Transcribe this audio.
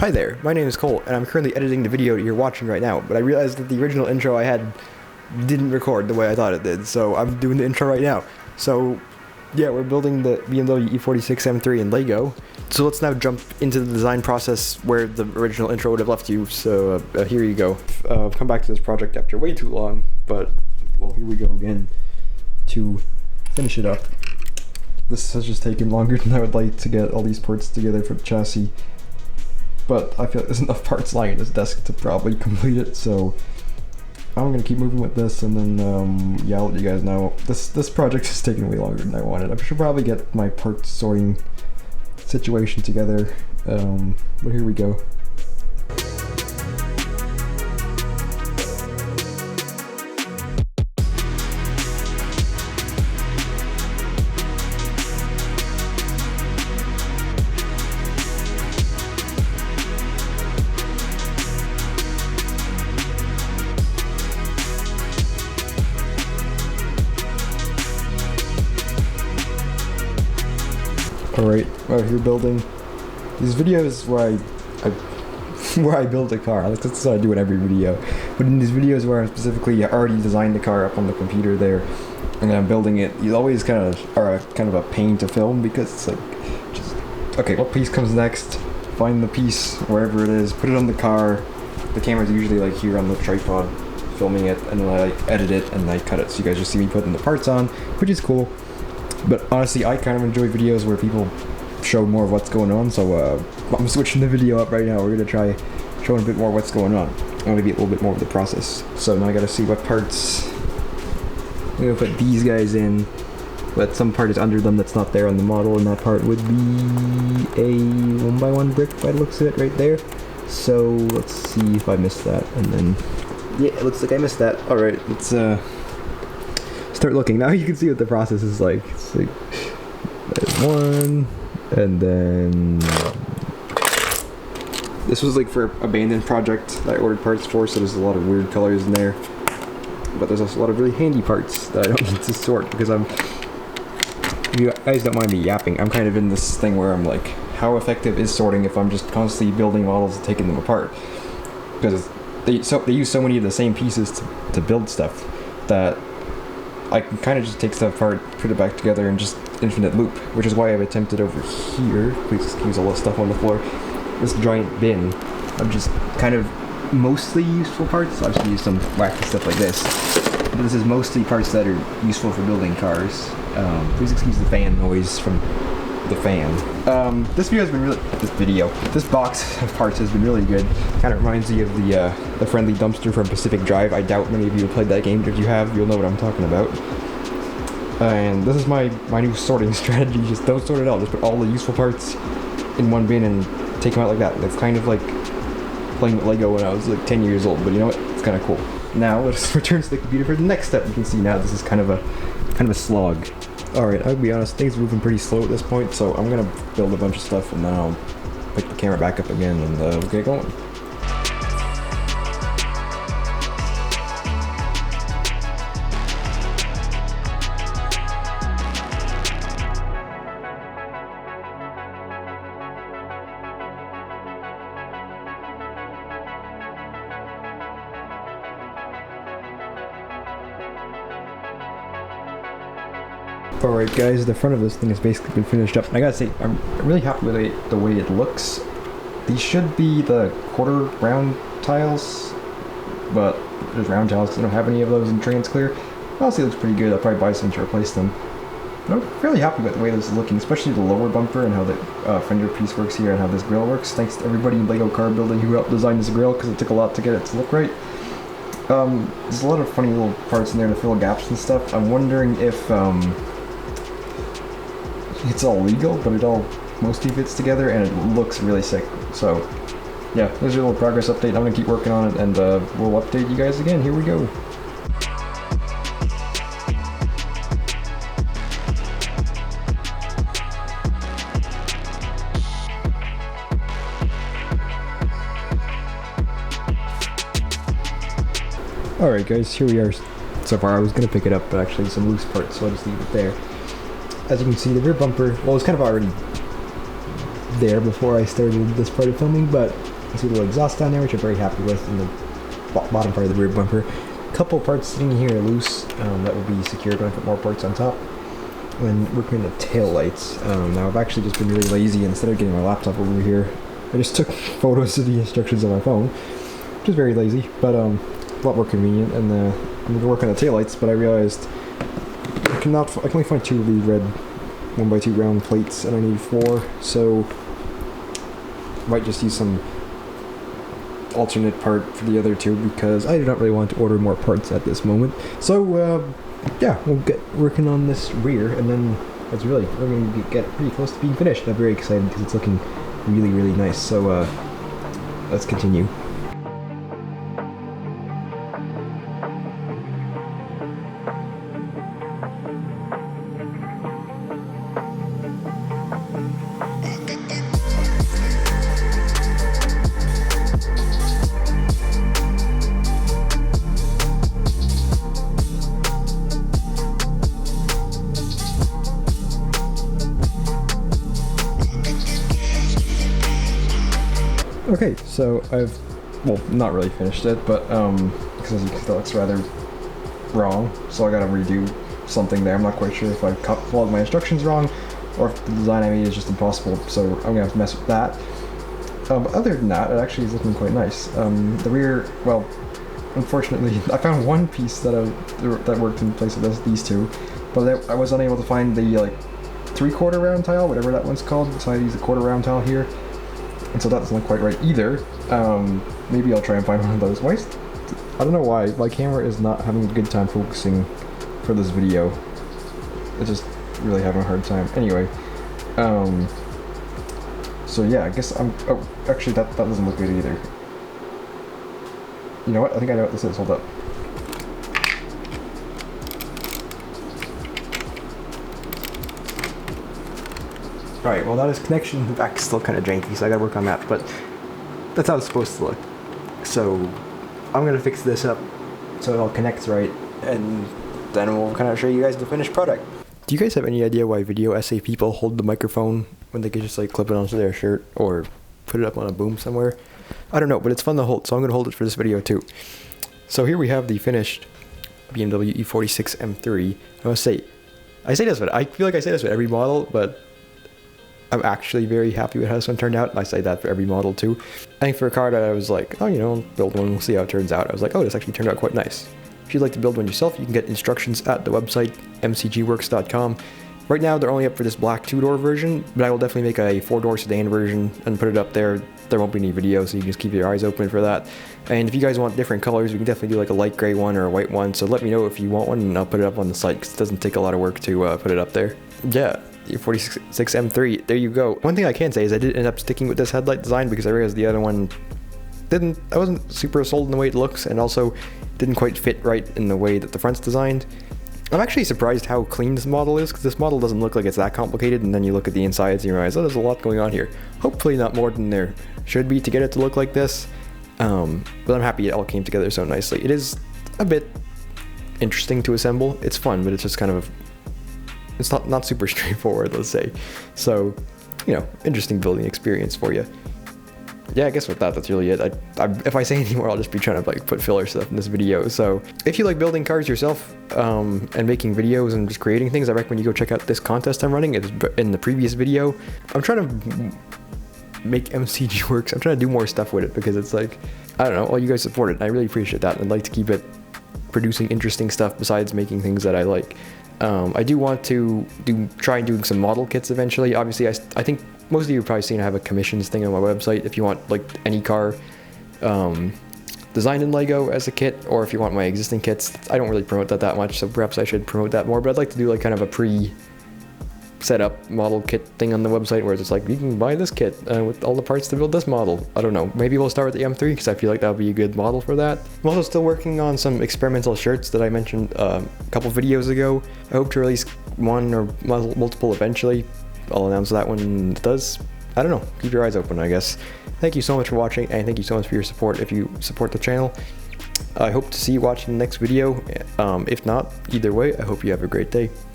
Hi there, my name is Cole, and I'm currently editing the video you're watching right now, but I realized that the original intro I had didn't record the way I thought it did, so I'm doing the intro right now. So, yeah, we're building the BMW E46 M3 in LEGO, so let's now jump into the design process where the original intro would have left you, so here you go. I've come back to this project after way too long, but, well, here we go again to finish it up. This has just taken longer than I would like to get all these parts together for the chassis. But I feel like there's enough parts lying at this desk to probably complete it, so I'm gonna keep moving with this, and then yeah, I'll let you guys know. This project is taking way longer than I wanted. I should probably get my part sorting situation together, but here we go. Alright, out here building these videos where I build a car. That's what I do in every video. But in these videos where I specifically already designed the car up on the computer there, and then I'm building it, you always kind of a pain to film, because it's like, just, okay, what piece comes next? Find the piece wherever it is, put it on the car. The camera's usually like here on the tripod, filming it, and then I like edit it and I cut it. So you guys just see me putting the parts on, which is cool. But honestly, I kind of enjoy videos where people show more of what's going on, so I'm switching the video up right now. We're going to try showing a bit more what's going on, and maybe a little bit more of the process. So now I got to see what parts. I'm going to put these guys in, but some part is under them that's not there on the model, and that part would be a 1x1 brick by the looks of it right there. So let's see if I missed that, and then, yeah, it looks like I missed that. Alright, let's start looking. Now you can see what the process is like. It's like one, and then this was like for abandoned project that I ordered parts for, so there's a lot of weird colors in there. But there's also a lot of really handy parts that I don't need to sort, because if you guys don't mind me yapping, I'm kind of in this thing where I'm like, how effective is sorting if I'm just constantly building models and taking them apart? Because they use so many of the same pieces to build stuff that I can kind of just take stuff apart, put it back together, and just infinite loop, which is why I've attempted over here, please excuse all the stuff on the floor, this giant bin of just kind of mostly useful parts. Obviously use some wacky stuff like this, but this is mostly parts that are useful for building cars. Please excuse the fan noise from the fan. This box of parts has been really good. Kind of reminds me of the friendly dumpster from Pacific Drive. I doubt many of you have played that game. If you have, you'll know what I'm talking about. And this is my new sorting strategy. Just don't sort it out. Just put all the useful parts in one bin and take them out like that. It's kind of like playing with Lego when I was like 10 years old, but you know what? It's kind of cool. Now let's return to the computer for the next step. You can see now this is kind of a slog. Alright, I'll be honest, things are moving pretty slow at this point, so I'm gonna build a bunch of stuff and then I'll pick the camera back up again and we'll get going. Alright guys, the front of this thing has basically been finished up. I gotta say, I'm really happy with the way it looks. These should be the quarter round tiles, but there's round tiles because I don't have any of those in trans clear. Honestly, it looks pretty good. I'll probably buy some to replace them. But I'm really happy with the way this is looking, especially the lower bumper and how the fender piece works here and how this grill works. Thanks to everybody in LEGO car building who helped design this grill, because it took a lot to get it to look right. There's a lot of funny little parts in there to fill gaps and stuff. I'm wondering if it's all legal, but it all mostly fits together and it looks really sick. So yeah, there's a little progress update. I'm gonna keep working on it, and we'll update you guys again. Here we go. Alright guys, here we are so far. I was gonna pick it up, but actually some loose parts, so I'll just leave it there. As you can see, the rear bumper, well, it was kind of already there before I started this part of filming, but can see the little exhaust down there, which I'm very happy with, in the bottom part of the rear bumper. A couple parts sitting here loose that will be secured when I put more parts on top. And working on the tail lights. Now I've actually just been really lazy. Instead of getting my laptop over here, I just took photos of the instructions on my phone, which is very lazy, but a lot more convenient. And I'm going to work on the tail lights, but I realized I can only find 2 of these red 1x2 round plates, and I need 4, so I might just use some alternate part for the other 2 because I do not really want to order more parts at this moment. So yeah, we'll get working on this rear, and then we're going to get pretty close to being finished. I'm very excited because it's looking really, really nice. So let's continue. Okay, so I've, well, not really finished it, but because as you can tell, it's rather wrong, so I gotta redo something there. I'm not quite sure if I followed my instructions wrong, or if the design I made is just impossible, so I'm gonna have to mess with that. But other than that, it actually is looking quite nice. The rear, well, unfortunately, I found one piece that worked in place of these 2, but I was unable to find the, like, 3/4 round tile, whatever that one's called, so I use a 1/4 round tile here. And so that doesn't look quite right either. Maybe I'll try and find one of those. I don't know why, my camera is not having a good time focusing for this video. It's just really having a hard time. Anyway, so yeah, I guess oh, actually that doesn't look good either. You know what, I think I know what this is, hold up. Alright, well that is connection back still kind of janky, so I gotta work on that, but that's how it's supposed to look. So I'm gonna fix this up so it all connects right, and then we'll kind of show you guys the finished product. Do you guys have any idea why video essay people hold the microphone when they could just like clip it onto their shirt or put it up on a boom somewhere? I don't know, but it's fun to hold, so I'm gonna hold it for this video too. So here we have the finished BMW E46 M3. I must say, I feel like I say this with every model, but I'm actually very happy with how this one turned out, and I say that for every model too. I think for a car that I was like, oh, you know, build one, we'll see how it turns out. I was like, oh, this actually turned out quite nice. If you'd like to build one yourself, you can get instructions at the website, MCGWERKS.com. Right now, they're only up for this black 2-door version, but I will definitely make a 4-door sedan version and put it up there. There won't be any video, so you can just keep your eyes open for that. And if you guys want different colors, we can definitely do like a light gray one or a white one, so let me know if you want one, and I'll put it up on the site, because it doesn't take a lot of work to put it up there. Yeah. E46 M3, there you go. One thing I can say is I did end up sticking with this headlight design because I realized the other one I wasn't super sold in the way it looks, and also didn't quite fit right in the way that the front's designed. I'm actually surprised how clean this model is, because this model doesn't look like it's that complicated, and then you look at the insides and you realize, oh, there's a lot going on here. Hopefully not more than there should be to get it to look like this, but I'm happy it all came together so nicely. It is a bit interesting to assemble. It's fun, but it's just kind of it's not super straightforward, let's say. So, you know, interesting building experience for you. Yeah, I guess with that's really it. If I say any more, I'll just be trying to like put filler stuff in this video. So if you like building cars yourself and making videos and just creating things, I recommend you go check out this contest I'm running. It's in the previous video. I'm trying to make MCGWERKS. I'm trying to do more stuff with it because it's like, I don't know, all you guys support it, and I really appreciate that. I'd like to keep it producing interesting stuff besides making things that I like. I do want to try doing some model kits eventually. Obviously, I think most of you have probably seen I have a commissions thing on my website if you want like any car designed in LEGO as a kit, or if you want my existing kits. I don't really promote that much, so perhaps I should promote that more, but I'd like to do like kind of a set up model kit thing on the website where it's like, you can buy this kit with all the parts to build this model. I don't know, maybe we'll start with the M3 because I feel like that would be a good model for that. I'm also still working on some experimental shirts that I mentioned a couple videos ago. I hope to release one or multiple eventually. I'll announce that when it does. I don't know, keep your eyes open, I guess. Thank you so much for watching, and thank you so much for your support if you support the channel. I hope to see you watching the next video. If not, either way, I hope you have a great day.